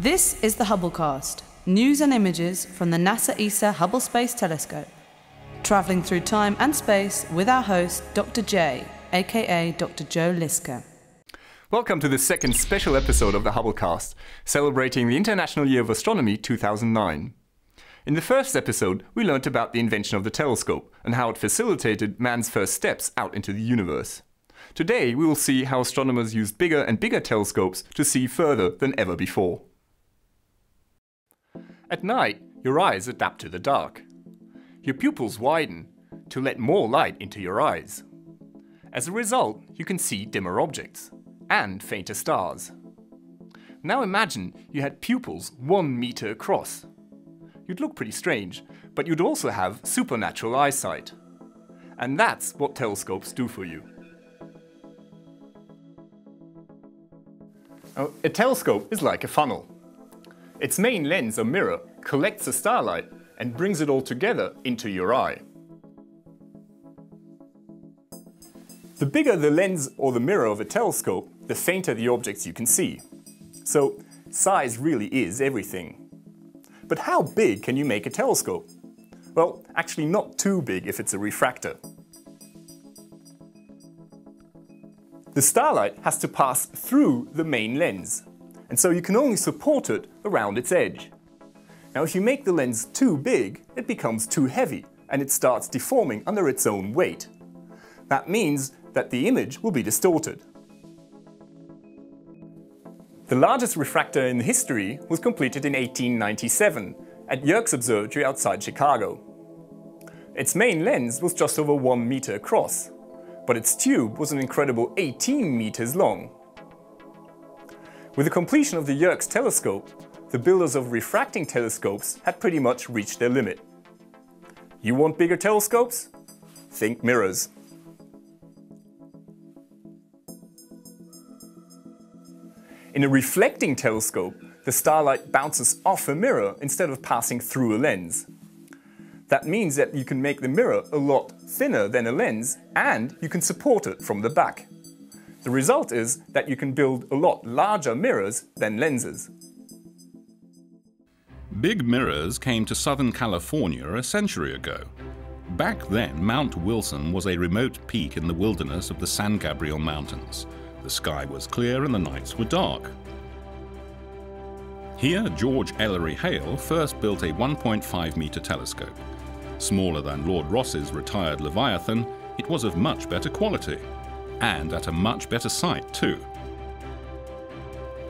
This is the Hubblecast, news and images from the NASA ESA Hubble Space Telescope. Travelling through time and space with our host, Dr. J, aka Dr. Joe Liske. Welcome to the second special episode of the Hubblecast, celebrating the International Year of Astronomy 2009. In the first episode, we learnt about the invention of the telescope and how it facilitated man's first steps out into the universe. Today, we will see how astronomers used bigger and bigger telescopes to see further than ever before. At night, your eyes adapt to the dark. Your pupils widen to let more light into your eyes. As a result, you can see dimmer objects and fainter stars. Now imagine you had pupils 1 meter across. You'd look pretty strange, but you'd also have supernatural eyesight. And that's what telescopes do for you. Now, a telescope is like a funnel. Its main lens or mirror collects the starlight and brings it all together into your eye. The bigger the lens or the mirror of a telescope, the fainter the objects you can see. So, size really is everything. But how big can you make a telescope? Well, actually not too big if it's a refractor. The starlight has to pass through the main lens, and so you can only support it around its edge. Now, if you make the lens too big, it becomes too heavy, and it starts deforming under its own weight. That means that the image will be distorted. The largest refractor in history was completed in 1897 at Yerkes Observatory outside Chicago. Its main lens was just over 1 meter across, but its tube was an incredible 18 meters long. With the completion of the Yerkes telescope, the builders of refracting telescopes had pretty much reached their limit. You want bigger telescopes? Think mirrors. In a reflecting telescope, the starlight bounces off a mirror instead of passing through a lens. That means that you can make the mirror a lot thinner than a lens, and you can support it from the back. The result is that you can build a lot larger mirrors than lenses. Big mirrors came to Southern California a century ago. Back then, Mount Wilson was a remote peak in the wilderness of the San Gabriel Mountains. The sky was clear and the nights were dark. Here, George Ellery Hale first built a 1.5-meter telescope. Smaller than Lord Rosse's retired Leviathan, it was of much better quality, and at a much better sight too.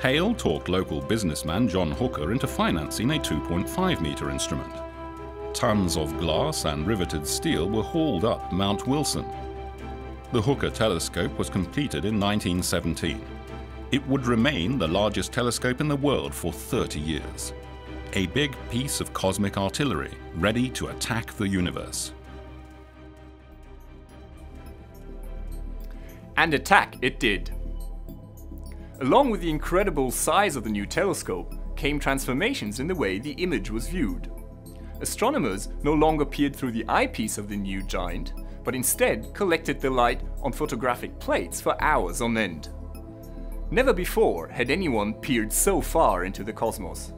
Hale talked local businessman John Hooker into financing a 2.5-meter instrument. Tons of glass and riveted steel were hauled up Mount Wilson. The Hooker telescope was completed in 1917. It would remain the largest telescope in the world for 30 years. A big piece of cosmic artillery, ready to attack the universe. And attack it did. Along with the incredible size of the new telescope came transformations in the way the image was viewed. Astronomers no longer peered through the eyepiece of the new giant, but instead collected the light on photographic plates for hours on end. Never before had anyone peered so far into the cosmos.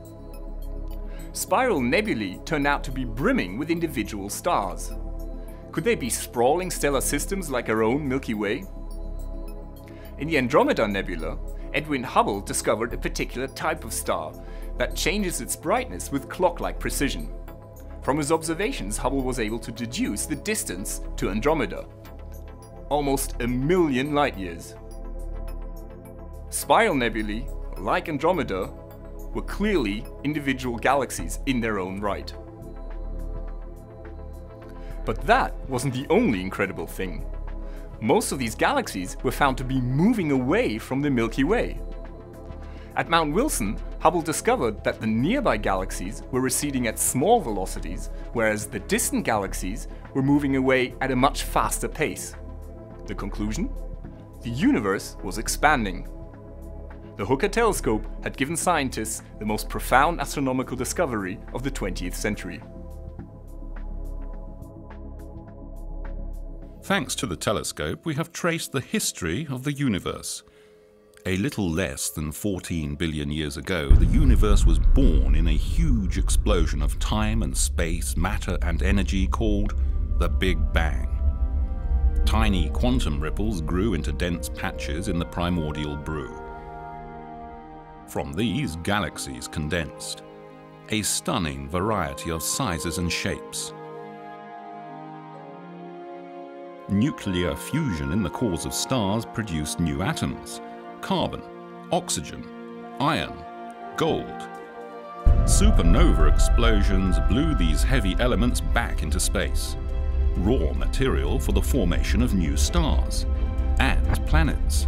Spiral nebulae turned out to be brimming with individual stars. Could they be sprawling stellar systems like our own Milky Way? In the Andromeda Nebula, Edwin Hubble discovered a particular type of star that changes its brightness with clock-like precision. From his observations, Hubble was able to deduce the distance to Andromeda. Almost 1 million light-years. Spiral nebulae, like Andromeda, were clearly individual galaxies in their own right. But that wasn't the only incredible thing. Most of these galaxies were found to be moving away from the Milky Way. At Mount Wilson, Hubble discovered that the nearby galaxies were receding at small velocities, whereas the distant galaxies were moving away at a much faster pace. The conclusion? The universe was expanding. The Hooker telescope had given scientists the most profound astronomical discovery of the 20th century. Thanks to the telescope, we have traced the history of the universe. A little less than 14 billion years ago, the universe was born in a huge explosion of time and space, matter and energy called the Big Bang. Tiny quantum ripples grew into dense patches in the primordial brew. From these, galaxies condensed. A stunning variety of sizes and shapes. Nuclear fusion in the cores of stars produced new atoms: carbon, oxygen, iron, gold. Supernova explosions blew these heavy elements back into space. Raw material for the formation of new stars and planets.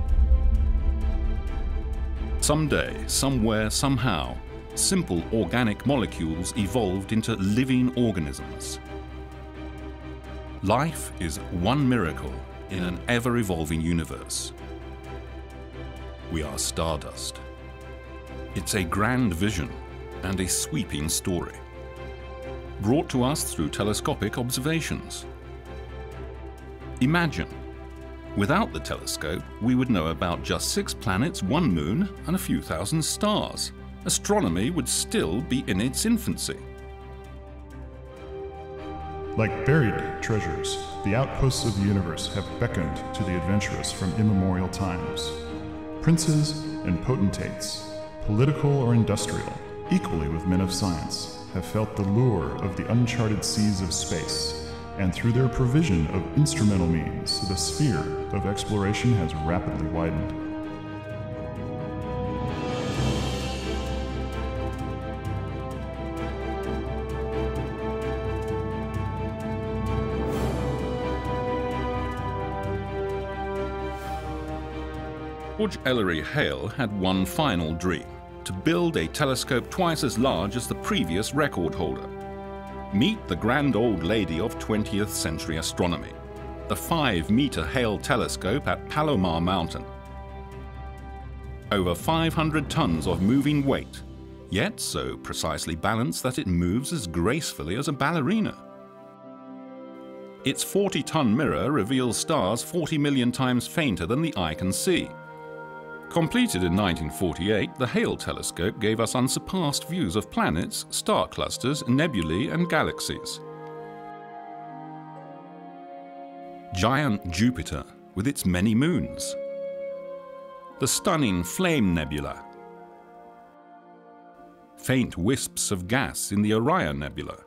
Someday, somewhere, somehow, simple organic molecules evolved into living organisms. Life is one miracle in an ever-evolving universe. We are stardust. It's a grand vision and a sweeping story, brought to us through telescopic observations. Imagine, without the telescope, we would know about just 6 planets, 1 moon, and a few thousand stars. Astronomy would still be in its infancy. Like buried treasures, the outposts of the universe have beckoned to the adventurous from immemorial times. Princes and potentates, political or industrial, equally with men of science, have felt the lure of the uncharted seas of space, and through their provision of instrumental means, the sphere of exploration has rapidly widened. George Ellery Hale had one final dream: to build a telescope twice as large as the previous record holder. Meet the grand old lady of 20th century astronomy, the 5-meter Hale telescope at Palomar Mountain. Over 500 tons of moving weight, yet so precisely balanced that it moves as gracefully as a ballerina. Its 40-ton mirror reveals stars 40 million times fainter than the eye can see. Completed in 1948, the Hale telescope gave us unsurpassed views of planets, star clusters, nebulae, and galaxies. Giant Jupiter, with its many moons. The stunning Flame Nebula. Faint wisps of gas in the Orion Nebula.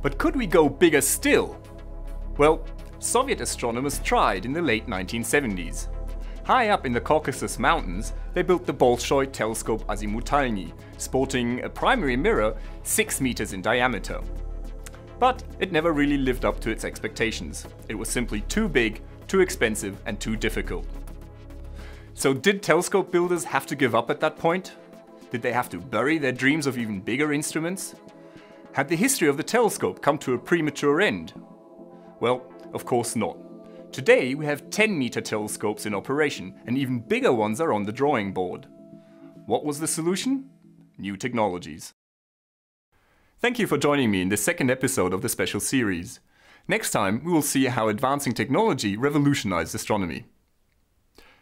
But could we go bigger still? Well, Soviet astronomers tried in the late 1970s. High up in the Caucasus Mountains, they built the Bolshoi telescope Azimutalny, sporting a primary mirror 6 meters in diameter. But it never really lived up to its expectations. It was simply too big, too expensive, and too difficult. So did telescope builders have to give up at that point? Did they have to bury their dreams of even bigger instruments? Had the history of the telescope come to a premature end? Well, of course not. Today we have 10-meter telescopes in operation, and even bigger ones are on the drawing board. What was the solution? New technologies. Thank you for joining me in this second episode of the special series. Next time we will see how advancing technology revolutionized astronomy.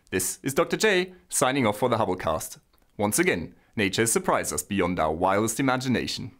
This is Dr. J signing off for the Hubblecast. Once again, nature has surprised us beyond our wildest imagination.